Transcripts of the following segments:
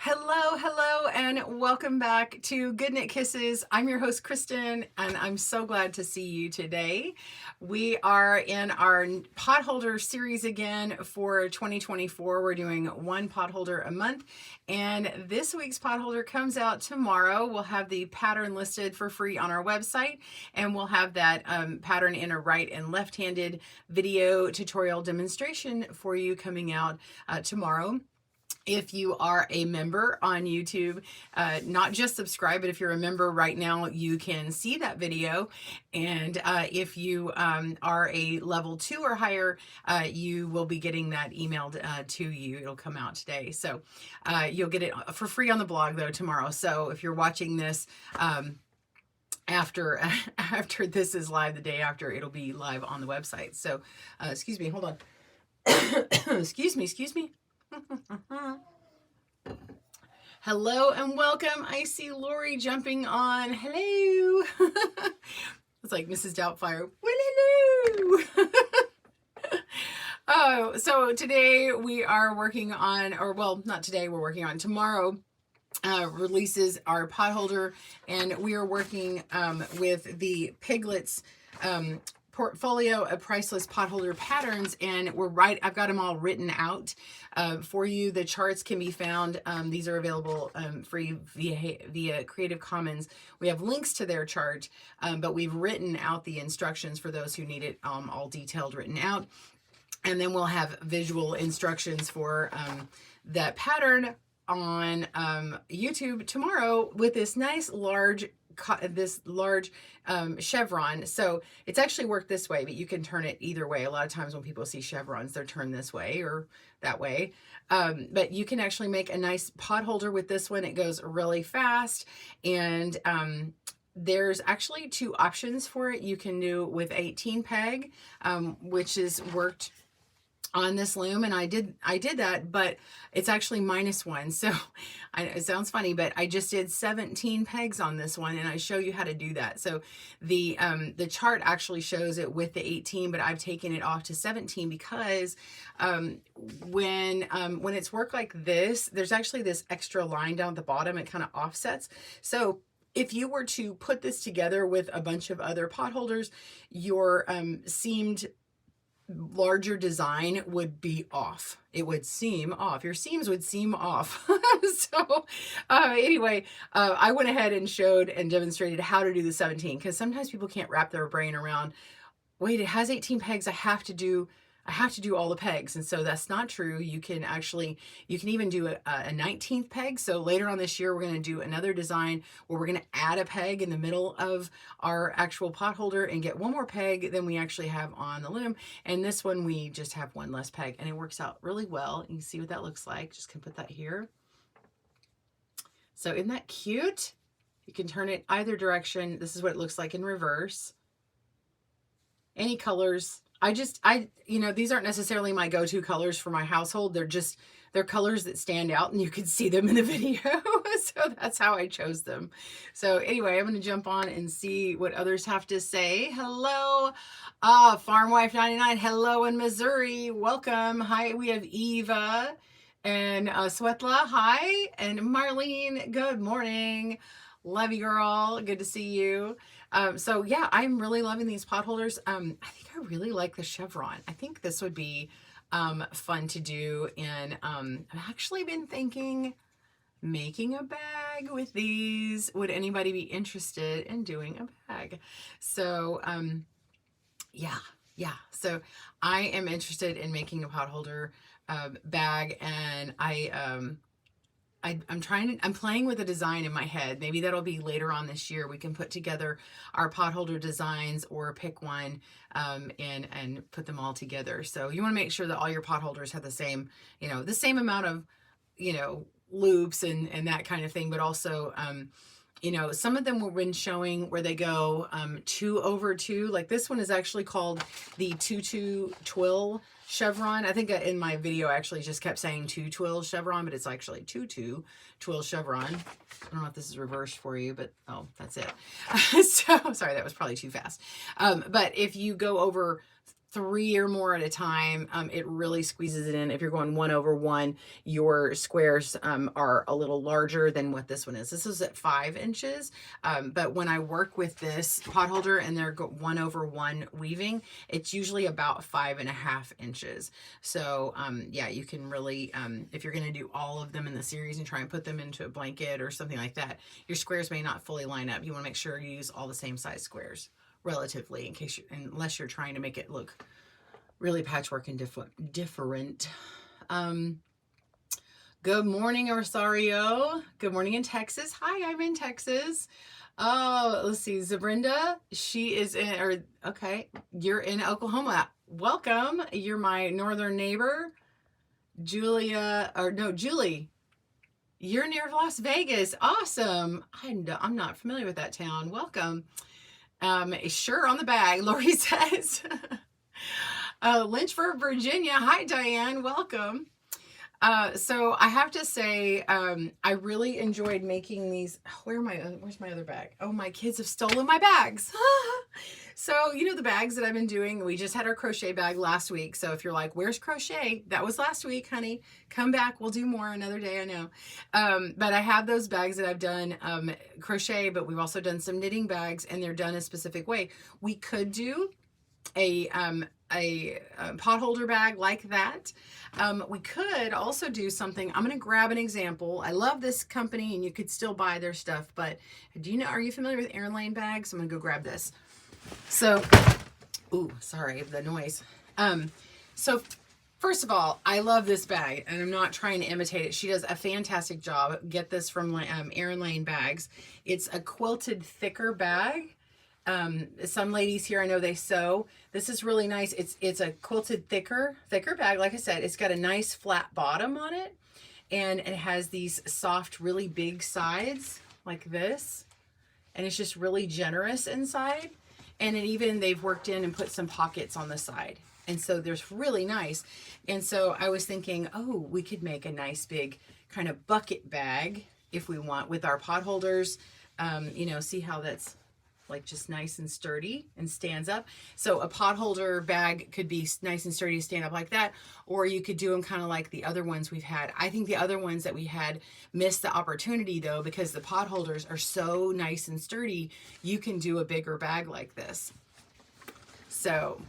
Hello, and welcome back to GoodKnitKisses. I'm your host, Kristen, and I'm so glad to see you today. We are in our potholder series again for 2024. We're doing one potholder a month, and this week's potholder comes out tomorrow. We'll have the pattern listed for free on our website, and we'll have that pattern in a right and left-handed video tutorial demonstration for you coming out tomorrow. If you are a member on YouTube, not just subscribe, but if you're a member right now, you can see that video. And if you are a level 2 or higher, you will be getting that emailed to you. It'll come out today. So you'll get it for free on the blog though tomorrow. So if you're watching this after this is live, the day after, it'll be live on the website. So excuse me, hold on. excuse me. Hello and welcome. I see Lori jumping on. Hello. It's like Mrs. Doubtfire. Well, hello. Oh, so today we are working on, or well, not today, we're working on tomorrow. Releases our potholder, and we are working with the Piglets portfolio of priceless potholder patterns, and I've got them all written out for you. The charts can be found. These are available free via Creative Commons. We have links to their chart, but we've written out the instructions for those who need it all detailed written out. And then we'll have visual instructions for that pattern on YouTube tomorrow with this nice large chevron. So it's actually worked this way, but you can turn it either way. A lot of times when people see chevrons, they're turned this way or that way. But you can actually make a nice potholder with this one. It goes really fast, and there's actually 2 options for it. You can do with 18 peg, which is worked on this loom, and I did that, but it's actually -1. So it sounds funny, but I just did 17 pegs on this one, and I show you how to do that. So the chart actually shows it with the 18, but I've taken it off to 17 because when it's worked like this, there's actually this extra line down at the bottom. It kind of offsets. So if you were to put this together with a bunch of other potholders, your seamed larger design would be off. It would seem off. Your seams would seem off. So anyway, I went ahead and showed and demonstrated how to do the 17, because sometimes people can't wrap their brain around, wait, it has 18 pegs. I have to do all the pegs. And so that's not true. You can even do a 19th peg. So later on this year, we're going to do another design where we're going to add a peg in the middle of our actual potholder and get one more peg than we actually have on the loom. And this one, we just have one less peg, and it works out really well. You can see what that looks like. Just can put that here. So isn't that cute? You can turn it either direction. This is what it looks like in reverse. Any colors. These aren't necessarily my go-to colors for my household. They're colors that stand out, and you can see them in the video. So that's how I chose them. So anyway, I'm going to jump on and see what others have to say. Hello, Farm Wife 99. Hello in Missouri. Welcome. Hi, we have Eva and Swetla. Hi, and Marlene. Good morning. Love you, girl. Good to see you. So yeah, I'm really loving these potholders. I think I really like the chevron. I think this would be fun to do. And I've actually been thinking making a bag with these. Would anybody be interested in doing a bag? So yeah. So I am interested in making a potholder bag, and I'm playing with a design in my head. Maybe that'll be later on this year. We can put together our potholder designs or pick one and put them all together. So you want to make sure that all your potholders have the same amount of, loops and that kind of thing, but also, some of them we've been showing where they go 2 over 2. Like this one is actually called the 2-2 Twill chevron. I think in my video I actually just kept saying 2 twill chevron, but it's actually 2-2 twill chevron. I don't know if this is reversed for you, but oh, that's it. So sorry, that was probably too fast. But if you go over 3 or more at a time, it really squeezes it in. If you're going 1/1, your squares are a little larger than what this one is. This is at 5 inches, but when I work with this potholder and they're 1/1 weaving, it's usually about 5.5 inches. So yeah, you can really, if you're going to do all of them in the series and try and put them into a blanket or something like that, your squares may not fully line up. You want to make sure you use all the same size squares relatively, in case unless you're trying to make it look really patchwork and different. Good morning, Rosario. Good morning in Texas. Hi, I'm in Texas. Oh, let's see, Zabrinda, she is in, or okay, you're in Oklahoma. Welcome. You're my northern neighbor. Julia, or no, Julie, you're near Las Vegas. Awesome. I'm not familiar with that town. Welcome. Sure, on the bag, Lori says. Lynchburg, Virginia. Hi, Diane. Welcome. So I have to say, I really enjoyed making these. Where's my other bag? Oh, my kids have stolen my bags. So, you know, the bags that I've been doing, we just had our crochet bag last week. So if you're like, where's crochet? That was last week, honey. Come back. We'll do more another day. I know. But I have those bags that I've done, crochet, but we've also done some knitting bags, and they're done a specific way. We could do a potholder bag like that. We could also do something. I'm going to grab an example. I love this company, and you could still buy their stuff, but are you familiar with Erin Lane bags? I'm going to go grab this. So, ooh, sorry, the noise. So first of all, I love this bag, and I'm not trying to imitate it. She does a fantastic job. Get this from Erin Lane bags. It's a quilted thicker bag. Some ladies here, I know they sew. This is really nice. It's a quilted thicker bag. Like I said, it's got a nice flat bottom on it, and it has these soft, really big sides like this, and it's just really generous inside. And they've worked in and put some pockets on the side. And so there's really nice. And so I was thinking, oh, we could make a nice big kind of bucket bag if we want with our potholders. See how that's like just nice and sturdy and stands up. So a potholder bag could be nice and sturdy to stand up like that, or you could do them kind of like the other ones we've had. I think the other ones that we had missed the opportunity though, because the potholders are so nice and sturdy, you can do a bigger bag like this. So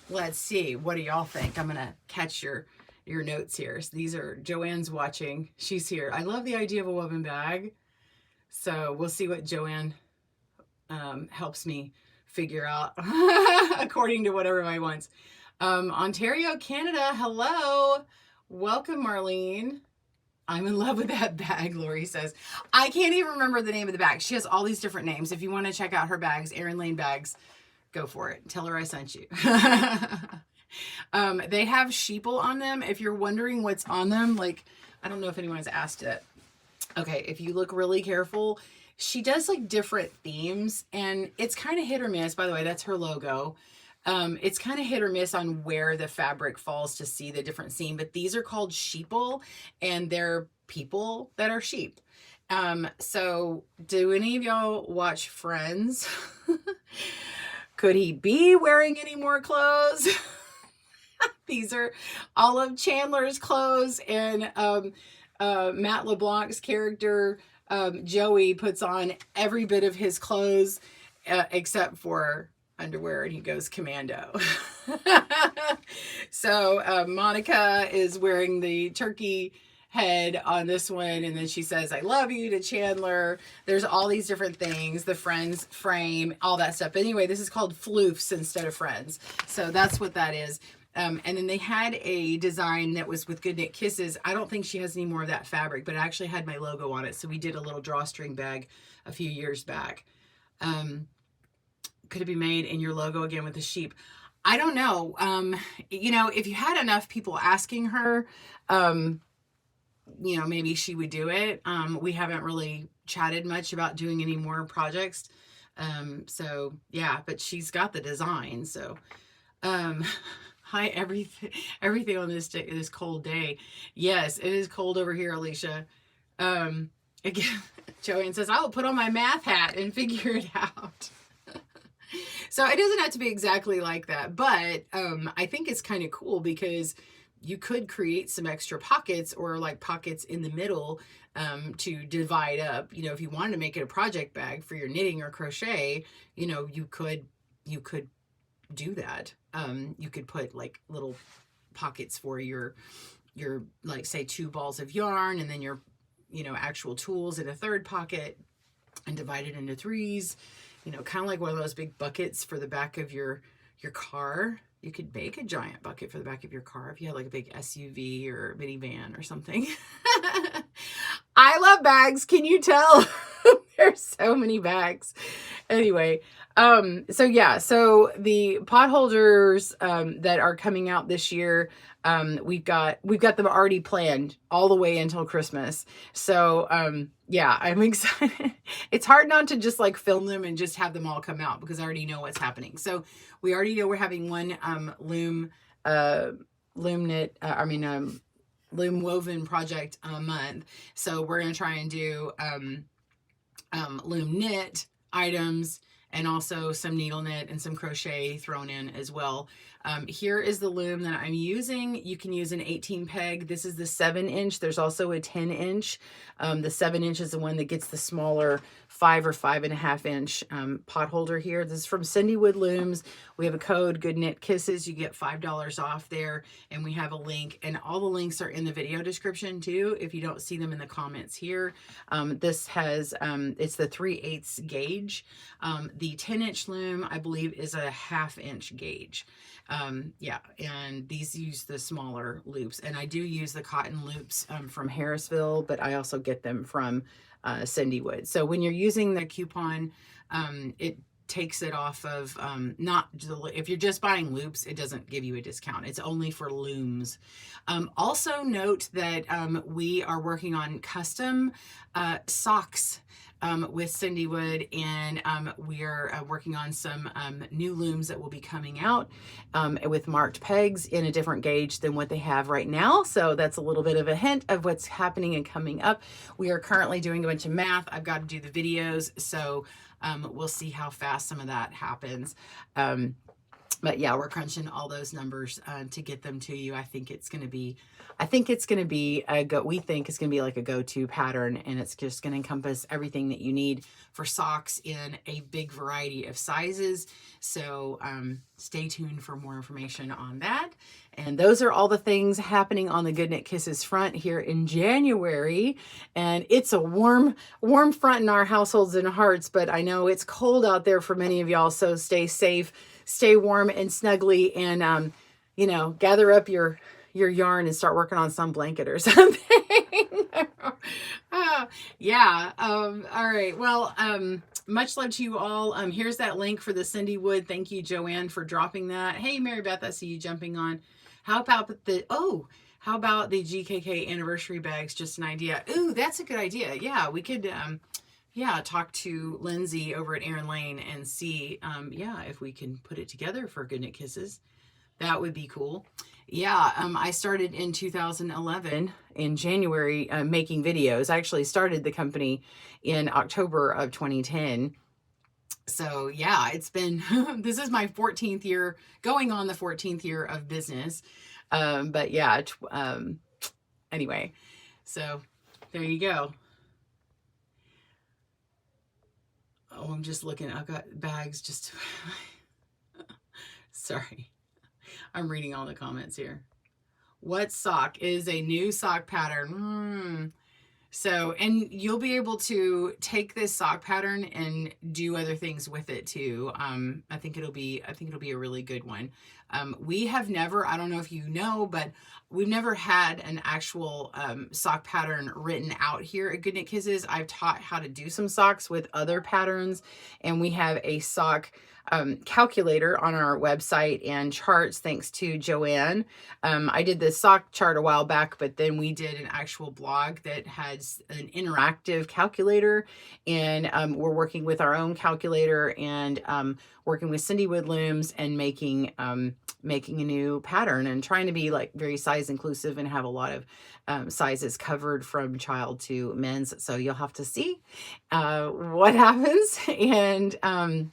let's see, what do y'all think? I'm gonna catch your notes here. So these are, Joanne's watching, she's here. I love the idea of a woven bag. So we'll see what Joanne helps me figure out according to what everybody wants. Ontario, Canada, hello. Welcome, Marlene. I'm in love with that bag, Lori says. I can't even remember the name of the bag. She has all these different names. If you want to check out her bags, Erin Lane bags, go for it. Tell her I sent you. They have sheeple on them. If you're wondering what's on them, like, I don't know if anyone's asked it. Okay, if you look really careful, she does like different themes, and it's kind of hit or miss. By the way, that's her logo. It's kind of hit or miss on where the fabric falls to see the different seam, but these are called sheeple, and they're people that are sheep. So do any of y'all watch Friends? Could he be wearing any more clothes? These are all of Chandler's clothes, and Matt LeBlanc's character, Joey, puts on every bit of his clothes except for underwear, and he goes commando. So Monica is wearing the turkey head on this one, and then she says I love you to Chandler. There's all these different things, the Friends frame, all that stuff. But anyway, this is called floofs instead of Friends, so that's what that is. And then they had a design that was with GoodKnitKisses. I don't think she has any more of that fabric, but it actually had my logo on it. So we did a little drawstring bag a few years back. Could it be made in your logo again with the sheep? I don't know. If you had enough people asking her, maybe she would do it. We haven't really chatted much about doing any more projects. So yeah, but she's got the design. So, hi, everything on this cold day. Yes, it is cold over here, Alicia. Again, Joanne says, I will put on my math hat and figure it out. So it doesn't have to be exactly like that, but I think it's kind of cool because you could create some extra pockets or like pockets in the middle to divide up. You know, if you wanted to make it a project bag for your knitting or crochet, you know, you could do that. You could put like little pockets for your like say 2 balls of yarn, and then your, you know, actual tools in a third pocket, and divide it into 3s. You know, kind of like one of those big buckets for the back of your car. You could make a giant bucket for the back of your car if you had like a big SUV or minivan or something. I love bags. Can you tell? There's so many bags. Anyway, so yeah, so the potholders that are coming out this year, we've got them already planned all the way until Christmas. So yeah, I'm excited. It's hard not to just like film them and just have them all come out because I already know what's happening. So we already know we're having one loom woven project a month. So we're gonna try and do loom knit items, and also some needle knit and some crochet thrown in as well. Here is the loom that I'm using. You can use an 18 peg. This is the 7-inch. There's also a 10-inch. The 7-inch is the one that gets the smaller 5 or 5.5 inch pot holder here. This is from CinDwood Looms. We have a code GoodKnitKisses. You get $5 off there, and we have a link, and all the links are in the video description too if you don't see them in the comments here. This has it's the 3/8 gauge. The 10-inch loom I believe is a 1/2 inch gauge. Yeah, and these use the smaller loops, and I do use the cotton loops from Harrisville, but I also get them from CinDwood. So when you're using the coupon, it takes it off of if you're just buying loops, it doesn't give you a discount. It's only for looms. Also note that we are working on custom socks with CinDwood, and we are working on some new looms that will be coming out with marked pegs in a different gauge than what they have right now. So that's a little bit of a hint of what's happening and coming up. We are currently doing a bunch of math. I've got to do the videos, so we'll see how fast some of that happens. But yeah, we're crunching all those numbers to get them to you. I think it's going to be we think it's going to be like a go-to pattern, and it's just going to encompass everything that you need for socks in a big variety of sizes. So stay tuned for more information on that. And those are all the things happening on the GoodKnitKisses front here in January. And it's a warm front in our households and hearts, but I know it's cold out there for many of y'all. So stay safe, stay warm and snuggly, and you know, gather up your yarn and start working on some blanket or something. Yeah. All right. Well, much love to you all. Here's that link for the CinDwood. Thank you, Joanne, for dropping that. Hey, Mary Beth, I see you jumping on. How about the GKK anniversary bags? Just an idea. Ooh, that's a good idea. Yeah, we could, yeah, talk to Lindsay over at Erin Lane and see, yeah, if we can put it together for GoodKnitKisses. That would be cool. Yeah, I started in 2011 in January making videos. I actually started the company in October of 2010. So yeah, it's been, this is my 14th year, going on the 14th year of business. But yeah, anyway, so there you go. Oh, I'm just looking, I've got bags just, sorry. I'm reading all the comments here. What sock is a new sock pattern? So, and you'll be able to take this sock pattern and do other things with it too. I think it'll be a really good one. We have never, I don't know if you know, but we've never had an actual sock pattern written out here at GoodKnitKisses. I've taught how to do some socks with other patterns, and we have a sock calculator on our website and charts, thanks to Joanne. I did the sock chart a while back, but then we did an actual blog that has an interactive calculator, and we're working with our own calculator and working with CinDwood Looms and making a new pattern and trying to be like very size inclusive and have a lot of sizes covered from child to men's. So you'll have to see what happens. And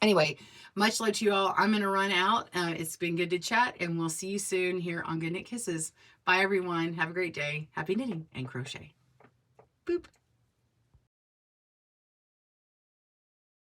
Anyway, much love to you all. I'm going to run out. It's been good to chat, and we'll see you soon here on Good Knit Kisses. Bye, everyone. Have a great day. Happy knitting and crochet. Boop.